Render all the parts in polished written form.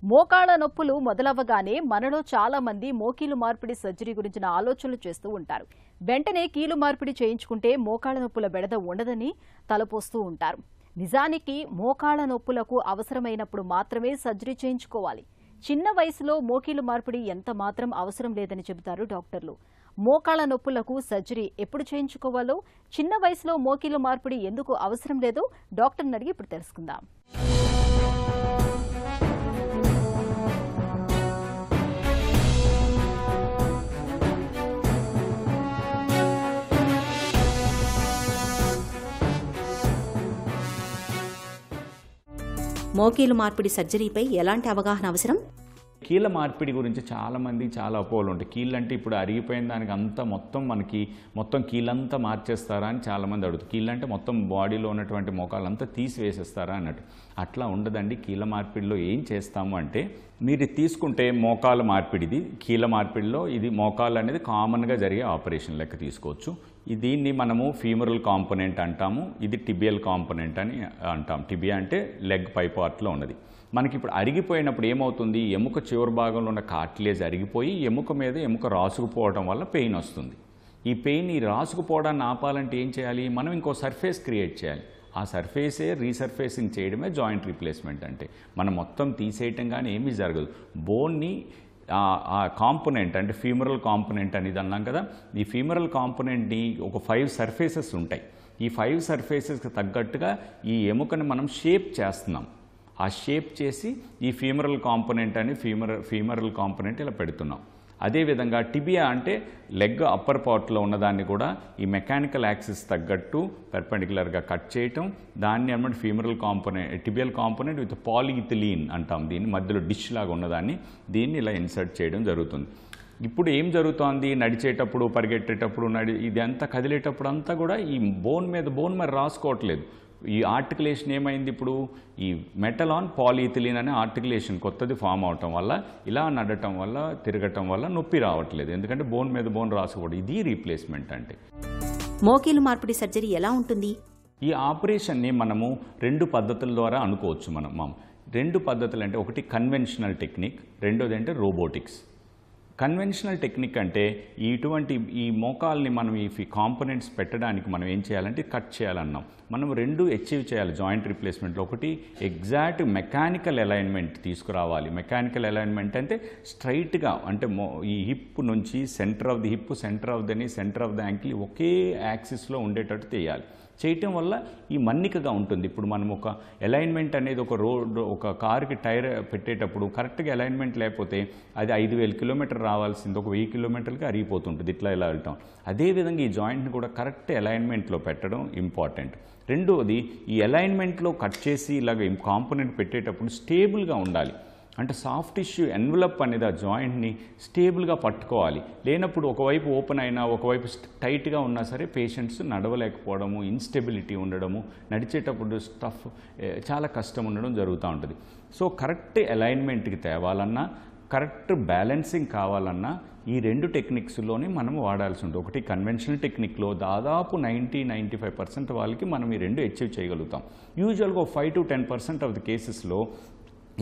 మోకాళ్ల నొప్పులు మొదలవ్వగానే మనలో చాలా మంది మోకీలు మార్పిడి సర్జరీ గురించిన ఆలోచనలు చేస్తూ ఉంటారు. వెంటనే కీలు మార్పిడి చేయించుకుంటే మోకాళ్ల నొప్పుల బెడద ఉండదని తలపోస్తూ ఉంటారు. నిజానికి మోకాళ్ల నొప్పులకు అవసరమైనప్పుడు మాత్రమే సర్జరీ చేయించుకోవాలి. చిన్న వయసులో మోకీలు మార్పిడి ఎంత మాత్రం అవసరం లేదని చెబుతారు డాక్టర్లు. మోకాళ్ల నొప్పులకు సర్జరీ ఎప్పుడు చేయించుకోవాలో, చిన్న వయసులో మోకీలు మార్పిడి ఎందుకు అవసరం లేదో డాక్టర్ని అడిగి ఇప్పుడు తెలుసుకుందాం. మోకీలు మార్పిడి సర్జరీపై ఎలాంటి అవగాహన అవసరం? కీళ్ళ మార్పిడి గురించి చాలామంది చాలా అపోహలు ఉంటాయి. కీళ్ళు అంటే ఇప్పుడు అరిగిపోయిన దానికి అంతా మొత్తం కీళ్ళంతా మార్చేస్తారా అని చాలామంది అడుగుతారు. కీళ్ళు అంటే మొత్తం బాడీలో ఉన్నటువంటి మోకాళ్ళంతా తీసివేసేస్తారా అన్నట్టు. అట్లా ఉండదండి. కీళ్ళ మార్పిడిలో ఏం చేస్తాము అంటే, మీరు తీసుకుంటే మోకాళ్ళ మార్పిడిది, కీళ్ళ మార్పిడిలో ఇది మోకాళ్ళు అనేది కామన్గా జరిగే ఆపరేషన్ లెక్క తీసుకోవచ్చు. దీన్ని మనము ఫీమరల్ కాంపోనెంట్ అంటాము, ఇది టిబియల్ కాంపోనెంట్ అని అంటాం. టిబియా అంటే లెగ్ పై పార్ట్లో ఉన్నది. మనకి ఇప్పుడు అరిగిపోయినప్పుడు ఏమవుతుంది, ఎముక చివరి భాగంలో ఉన్న కార్టిలేజ్ అరిగిపోయి ఎముక మీద ఎముక రాసుకుపోవడం వల్ల పెయిన్ వస్తుంది. ఈ పెయిన్ రాసుకుపోవడాన్ని ఆపాలంటే ఏం చేయాలి, మనం ఇంకో సర్ఫేస్ క్రియేట్ చేయాలి. ఆ సర్ఫేసే రీసర్ఫేసింగ్ చేయడమే జాయింట్ రీప్లేస్మెంట్ అంటే. మనం మొత్తం తీసేయటం కానీ ఏమీ జరగదు. బోన్ని ఆ కాంపోనెంట్ అంటే ఫీమరల్ కాంపోనెంట్ అనేది అన్నాం కదా, ఈ ఫీమరల్ కాంపోనెంట్ని ఒక 5 సర్ఫేసెస్ ఉంటాయి. ఈ 5 సర్ఫేసెస్కి తగ్గట్టుగా ఈ ఎముకని మనం షేప్ చేస్తున్నాం. ఆ షేప్ చేసి ఈ ఫీమరల్ కాంపోనెంట్ అని ఫీమరల్ కాంపోనెంట్ ఇలా పెడుతున్నాం. అదేవిధంగా టిబియా అంటే లెగ్ అప్పర్ పార్ట్లో ఉన్నదాన్ని కూడా ఈ మెకానికల్ యాక్సిస్ తగ్గట్టు పెర్పెండిక్యులర్గా కట్ చేయటం, దాన్ని అన్నమాట femoral component, tibial component with పాలిఇథిలీన్ అంటాం. దీన్ని మధ్యలో డిష్ లాగా ఉన్నదాన్ని దీన్ని ఇలా ఇన్సర్ట్ చేయడం జరుగుతుంది. ఇప్పుడు ఏం జరుగుతోంది, నడిచేటప్పుడు, పరిగెట్టేటప్పుడు, ఇదంతా కదిలేటప్పుడు అంతా కూడా ఈ బోన్ మీద రాసుకోవట్లేదు. ఈ ఆర్టికులేషన్ ఏమైంది, ఇప్పుడు ఈ మెటల్ ఆన్ పాలిఇథిలీన్ అనే ఆర్టికులేషన్ కొత్తది ఫామ్ అవటం వల్ల, ఇలా నడటం వల్ల, తిరగటం వల్ల నొప్పి రావట్లేదు. ఎందుకంటే బోన్ మీద బోన్ రాసుకోవడం. ఇది రీప్లేస్మెంట్ అంటే. మోకీలు మార్పిడి సర్జరీ ఎలా ఉంటుంది? ఈ ఆపరేషన్ని మనము 2 పద్ధతుల ద్వారా అనుకోవచ్చు. మనం 2 పద్ధతులు అంటే, ఒకటి కన్వెన్షనల్ టెక్నిక్, రెండోది అంటే రోబోటిక్స్. కన్వెన్షనల్ టెక్నిక్ అంటే ఇటువంటి ఈ మోకాల్ని మనం ఈ కాంపోనెంట్స్ పెట్టడానికి మనం ఏం చేయాలంటే కట్ చేయాలన్నాం. మనం 2 అచీవ్ చేయాలి జాయింట్ రీప్లేస్మెంట్లో. ఒకటి ఎగ్జాక్ట్ మెకానికల్ అలైన్మెంట్ తీసుకురావాలి. మెకానికల్ అలైన్మెంట్ అంటే స్ట్రైట్గా, అంటే ఈ హిప్ నుంచి centre of the hip, centre of the నీ, సెంటర్ ఆఫ్ ది యాంకిల్ ఒకే యాక్సిస్లో ఉండేటట్టు చేయాలి. చేయటం వల్ల ఈ మన్నికగా ఉంటుంది. ఇప్పుడు మనం ఒక అలైన్మెంట్ అనేది ఒక కారుకి టైర్ పెట్టేటప్పుడు కరెక్ట్గా అలైన్మెంట్ లేకపోతే అది 5000 కిలోమీటర్ రావాల్సింది 1000 కిలోమీటర్లకి అరిగిపోతుంటుంది. ఇట్లా ఇలా వెళ్తాం. అదేవిధంగా ఈ జాయింట్ని కూడా కరెక్ట్ అలైన్మెంట్లో పెట్టడం ఇంపార్టెంట్. రెండవది, ఈ అలైన్మెంట్లో కట్ చేసి ఇలాగ కాంపోనెంట్ పెట్టేటప్పుడు స్టేబుల్గా ఉండాలి. అంటే సాఫ్ట్ టిష్యూ ఎన్వలప్ అనేది ఆ జాయింట్ని స్టేబుల్గా పట్టుకోవాలి. లేనప్పుడు ఒకవైపు ఓపెన్ అయినా ఒకవైపు టైట్గా ఉన్నా సరే పేషెంట్స్ నడవలేకపోవడము, ఇన్స్టెబిలిటీ ఉండడము, నడిచేటప్పుడు చాలా కష్టం ఉండడం జరుగుతూ ఉంటుంది. సో కరెక్ట్ అలైన్మెంట్కి తేవాలన్నా, కరెక్ట్ బ్యాలెన్సింగ్ కావాలన్నా ఈ 2 టెక్నిక్స్లోనే మనం వాడాల్సి ఉంటుంది. ఒకటి కన్వెన్షనల్ టెక్నిక్లో దాదాపు 90-95% వాళ్ళకి మనం ఈ 2 అచీవ్ చేయగలుగుతాం. యూజువల్గా 5-10% ఆఫ్ ది కేసెస్లో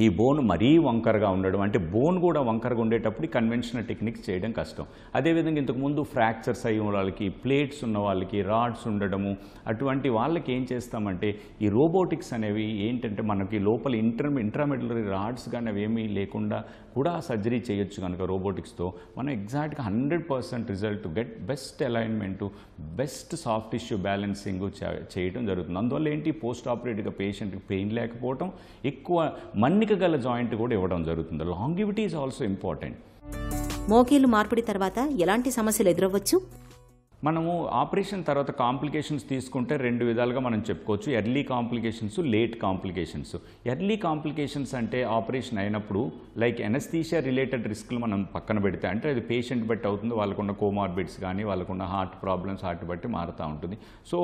ఈ బోన్ మరీ వంకరగా ఉండడం, అంటే బోన్ కూడా వంకరగా ఉండేటప్పుడు కన్వెన్షనల్ టెక్నిక్స్ చేయడం కష్టం. అదేవిధంగా ఇంతకుముందు ఫ్రాక్చర్స్ అయ్యి వాళ్ళకి, ప్లేట్స్ ఉన్న వాళ్ళకి, రాడ్స్ ఉండడము, అటువంటి వాళ్ళకి ఏం చేస్తామంటే ఈ రోబోటిక్స్ అనేవి ఏంటంటే మనకి లోపల ఇంట్రామెడ్యులరీ రాడ్స్ కానీ అవేమీ లేకుండా కూడా సర్జరీ చేయొచ్చు. కనుక రోబోటిక్స్తో మనం ఎగ్జాక్ట్గా 100% result, get best alignment, best soft tissue balancing చేయడం జరుగుతుంది. అందువల్ల ఏంటి, పోస్ట్ ఆపరేటివ్గా పేషెంట్కి పెయిన్ లేకపోవడం, ఎక్కువ మన్నికగల జాయింట్ కూడా ఇవ్వడం జరుగుతుంది. Longevity is also important. మోకీలు మార్పిడి తర్వాత ఎలాంటి సమస్యలు ఎదురవ్వచ్చు? మనము ఆపరేషన్ తర్వాత కాంప్లికేషన్స్ తీసుకుంటే 2 విధాలుగా మనం చెప్పుకోవచ్చు. Early complications, late complications. Early complications అంటే ఆపరేషన్ అయినప్పుడు లైక్ ఎనస్థీషియా రిలేటెడ్ రిస్క్లు మనం పక్కన పెడితే, అంటే అది పేషెంట్ బట్టి అవుతుంది. వాళ్ళకున్న కోమార్బిడ్స్ కానీ, వాళ్ళకున్న హార్ట్ ప్రాబ్లమ్స్ హార్ట్ బట్టి మారుతూ ఉంటుంది. సో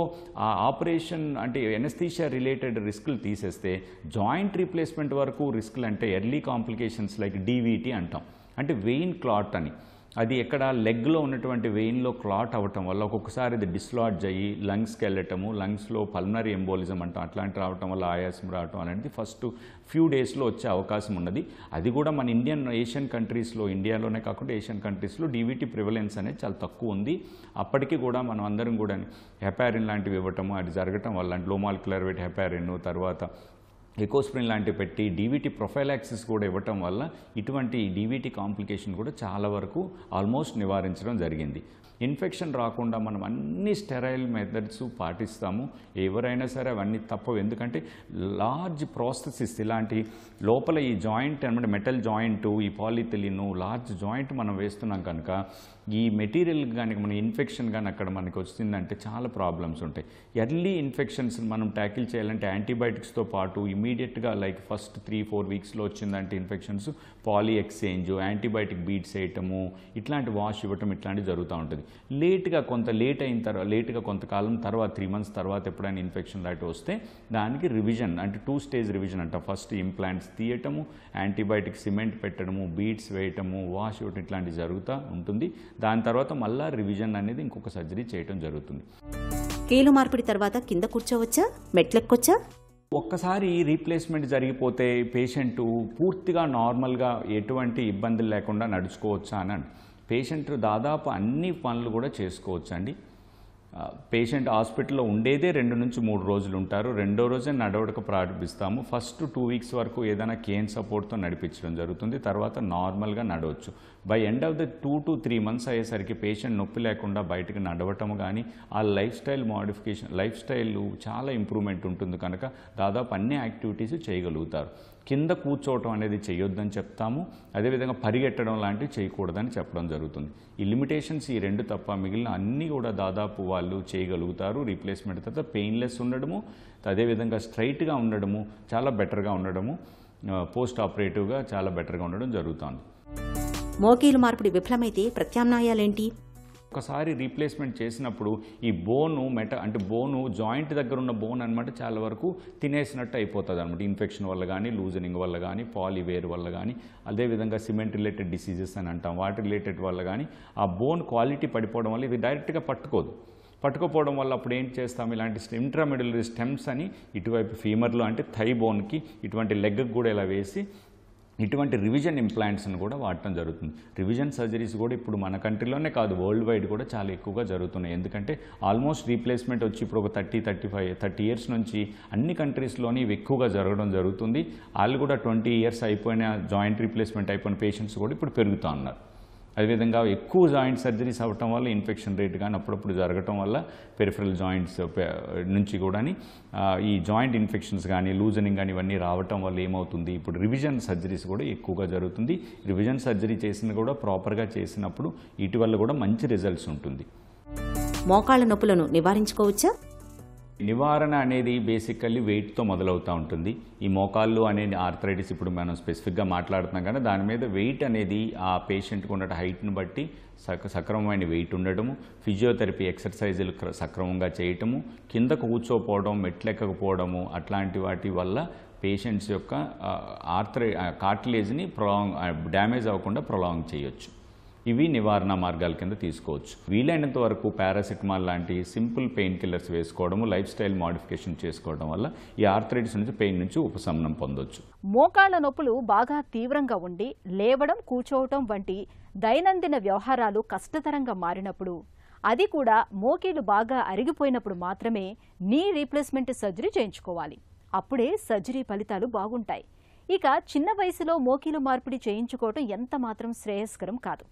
ఆ ఆపరేషన్ అంటే ఎనస్థీషియా రిలేటెడ్ రిస్క్లు తీసేస్తే జాయింట్ రీప్లేస్మెంట్ వరకు రిస్క్లు అంటే ఎర్లీ కాంప్లికేషన్స్ లైక్ డీవీటీ అంటాం, అంటే వెయిన్ క్లాట్ అని. అది ఎక్కడ లెగ్లో ఉన్నటువంటి వెయిన్లో క్లాట్ అవ్వటం వల్ల ఒక్కొక్కసారి అది డిస్లాడ్జ్ అయ్యి లంగ్స్కి వెళ్ళటము, లంగ్స్లో పల్మనరీ ఎంబోలిజం అంటాం, అట్లాంటి రావటం వల్ల ఆయాసం రావటం అనేది ఫస్ట్ ఫ్యూ డేస్లో వచ్చే అవకాశం ఉన్నది. అది కూడా మన ఏషియన్ కంట్రీస్లో, ఇండియాలోనే కాకుండా ఏషియన్ కంట్రీస్లో డీవీటీ ప్రివలెన్స్ అనేది చాలా తక్కువ ఉంది. అప్పటికి కూడా మనం అందరం కూడా హెపారిన్ లాంటివి ఇవ్వటము అది జరగటం వల్ల, లో మాలిక్యులర్ వెయిట్ హెపారిన్, తర్వాత ఎకోస్ప్రిన్ లాంటివి పెట్టి డీవీటీ ప్రొఫైలాక్సిస్ కూడా ఇవ్వటం వల్ల ఇటువంటి డీవీటీ కాంప్లికేషన్ కూడా చాలా వరకు ఆల్మోస్ట్ నివారించడం జరిగింది. ఇన్ఫెక్షన్ రాకుండా మనం అన్ని స్టెరైల్ మెథడ్స్ పాటిస్తాము. ఎవరైనా సరే అవన్నీ తప్పవు. ఎందుకంటే లార్జ్ ప్రాసెసెస్ ఇలాంటి లోపల ఈ జాయింట్ అనమాట, మెటల్ జాయింట్, ఈ పాలిథిలిన్ లార్జ్ జాయింట్ మనం వేస్తున్నాం కనుక ఈ మెటీరియల్ కానీ మన ఇన్ఫెక్షన్ కానీ అక్కడ మనకి వచ్చిందంటే చాలా ప్రాబ్లమ్స్ ఉంటాయి. ఎర్లీ ఇన్ఫెక్షన్స్ మనం ట్యాకిల్ చేయాలంటే యాంటీబయాటిక్స్తో పాటు ఇమీడియట్గా లైక్ ఫస్ట్ 3-4 వీక్స్లో వచ్చిందంటే ఇన్ఫెక్షన్స్ పాలీ ఎక్స్చేంజ్, యాంటీబయాటిక్ బీట్స్ వేయటము, ఇట్లాంటి వాష్ ఇవ్వటం ఇట్లాంటివి జరుగుతూ ఉంటుంది. లేట్గా కొంతకాలం తర్వాత 3 months తర్వాత ఎప్పుడైనా ఇన్ఫెక్షన్ లాంటివి వస్తే దానికి రివిజన్ అంటే 2 stage రివిజన్ అంట. ఫస్ట్ ఇంప్లాంట్స్ తీయటము, యాంటీబయాటిక్ సిమెంట్ పెట్టడము, బీట్స్ వేయటము, వాష్ ఇవ్వటం ఇట్లాంటివి జరుగుతూ ఉంటుంది. దాని తర్వాత మళ్ళీ రివిజన్ అనేది ఇంకొక సర్జరీ చేయటం జరుగుతుంది. కీలు మార్పిడి తర్వాత కింద కూర్చోవచ్చా, మెట్లెక్కొచ్చా? ఒక్కసారి రీప్లేస్మెంట్ జరిగిపోతే పేషెంట్ పూర్తిగా నార్మల్గా ఎటువంటి ఇబ్బందులు లేకుండా నడుచుకోవచ్చా అని పేషెంట్ దాదాపు అన్ని పనులు కూడా చేసుకోవచ్చండి. పేషెంట్ హాస్పిటల్లో ఉండేదే 2 నుంచి 3 రోజులు ఉంటారు. 2వ రోజే నడవడక ప్రారంభిస్తాము. ఫస్ట్ 2 weeks వరకు ఏదైనా కేన్ సపోర్ట్తో నడిపించడం జరుగుతుంది. తర్వాత నార్మల్గా నడవచ్చు. By end of the 2 to 3 months అయ్యేసరికి పేషెంట్ నొప్పి లేకుండా బయటకు నడవటం కానీ ఆ లైఫ్ స్టైల్ చాలా ఇంప్రూవ్మెంట్ ఉంటుంది కనుక దాదాపు అన్ని యాక్టివిటీస్ చేయగలుగుతారు. కింద కూర్చోవటం అనేది చేయొద్దని చెప్తాము. అదేవిధంగా పరిగెట్టడం లాంటివి చేయకూడదని చెప్పడం జరుగుతుంది. ఈ లిమిటేషన్స్ ఈ 2 తప్ప మిగిలిన అన్నీ కూడా దాదాపు వాళ్ళు చేయగలుగుతారు. రీప్లేస్మెంట్ తర్వాత పెయిన్లెస్ ఉండడము, అదేవిధంగా స్ట్రైట్గా ఉండడము, చాలా బెటర్గా ఉండడము, పోస్ట్ ఆపరేటివ్గా చాలా బెటర్గా ఉండడం జరుగుతుంది. మోకీలు మార్పిడి విఫలమైతే ప్రత్యామ్నాయాలేంటి? ఒకసారి రీప్లేస్మెంట్ చేసినప్పుడు ఈ బోను బోను జాయింట్ దగ్గర ఉన్న బోన్ అనమాట చాలా వరకు తినేసినట్టు అయిపోతుంది అనమాట. ఇన్ఫెక్షన్ వల్ల కానీ, లూజనింగ్ వల్ల కానీ, పాలివేర్ వల్ల కానీ, అదేవిధంగా సిమెంట్ రిలేటెడ్ డిసీజెస్ అని అంటాం, వాటి రిలేటెడ్ వల్ల కానీ ఆ బోన్ క్వాలిటీ పడిపోవడం వల్ల ఇది డైరెక్ట్గా పట్టుకోపోవడం వల్ల అప్పుడు ఏం చేస్తాం, ఇలాంటి ఇంట్రామెడ్యులరీ స్టెమ్స్ అని ఇటువైపు ఫీమర్లో అంటే థై బోన్కి, ఇటువంటి లెగ్కి కూడా ఇలా వేసి ఇటువంటి రివిజన్ ఇంప్లాంట్స్ని కూడా వాడటం జరుగుతుంది. రివిజన్ సర్జరీస్ కూడా ఇప్పుడు మన కంట్రీలోనే కాదు, వరల్డ్ వైడ్ కూడా చాలా ఎక్కువగా జరుగుతున్నాయి. ఎందుకంటే ఆల్మోస్ట్ రీప్లేస్మెంట్ వచ్చి ఇప్పుడు ఒక 30 years నుంచి అన్ని కంట్రీస్లోని ఇవి ఎక్కువగా జరగడం జరుగుతుంది. వాళ్ళు కూడా 20 years అయిపోయిన జాయింట్ రీప్లేస్మెంట్ అయిపోయిన పేషెంట్స్ కూడా ఇప్పుడు పెరుగుతూ ఉన్నారు. అదేవిధంగా ఎక్కువ జాయింట్ సర్జరీస్ అవ్వటం వల్ల ఇన్ఫెక్షన్ రేట్ కానీ అప్పుడప్పుడు జరగటం వల్ల పెరిఫరల్ జాయింట్స్ నుంచి కూడా ఈ జాయింట్ ఇన్ఫెక్షన్స్ కానీ, లూజనింగ్ కానీ ఇవన్నీ రావటం వల్ల ఏమవుతుంది, ఇప్పుడు రివిజన్ సర్జరీస్ కూడా ఎక్కువగా జరుగుతుంది. రివిజన్ సర్జరీ చేసిన కూడా ప్రాపర్గా చేసినప్పుడు వీటి వల్ల కూడా మంచి రిజల్ట్స్ ఉంటుంది. మోకాళ్ళ నొప్పులను నివారించుకోవచ్చా? నివారణ అనేది బేసికల్లీ వెయిట్తో మొదలవుతూ ఉంటుంది. ఈ మోకాళ్ళు అనేది ఆర్థరైటిస్ ఇప్పుడు మనం స్పెసిఫిక్గా మాట్లాడుతున్నాం కానీ దాని మీద వెయిట్ అనేది ఆ పేషెంట్కి ఉన్న హైట్ని బట్టి సక్రమమైన వెయిట్ ఉండడము, ఫిజియోథెరపీ ఎక్సర్సైజులు సక్రమంగా చేయటము, కింద కూర్చోపోవడం, మెట్లెక్కకపోవడము అట్లాంటి వాటి వల్ల పేషెంట్స్ యొక్క కార్టిలేజ్ని డ్యామేజ్ అవ్వకుండా ప్రొలాంగ్ చేయొచ్చు. ఇవి నివారణ మార్గాల కింద తీసుకోవచ్చు. వీలైనంత వరకు పారాసిటమాల్ లాంటి సింపుల్ పెయిన్ కిల్లర్స్ వేసుకోవడము, లైఫ్ స్టైల్ మోడిఫికేషన్ చేసుకోవడం వల్ల ఈ ఆర్థరైటిస్ నుంచి పెయిన్ నుంచి ఉపశమనం పొందొచ్చు. మోకాళ్ల నొప్పులు బాగా తీవ్రంగా ఉండి లేవడం, కూర్చోవటం వంటి దైనందిన వ్యవహారాలు కష్టతరంగా మారినప్పుడు, అది కూడా మోకీలు బాగా అరిగిపోయినప్పుడు మాత్రమే నీ రీప్లేస్మెంట్ సర్జరీ చేయించుకోవాలి. అప్పుడే సర్జరీ ఫలితాలు బాగుంటాయి. ఇక చిన్న వయసులో మోకీలు మార్పిడి చేయించుకోవటం ఎంత మాత్రం శ్రేయస్కరం కాదు.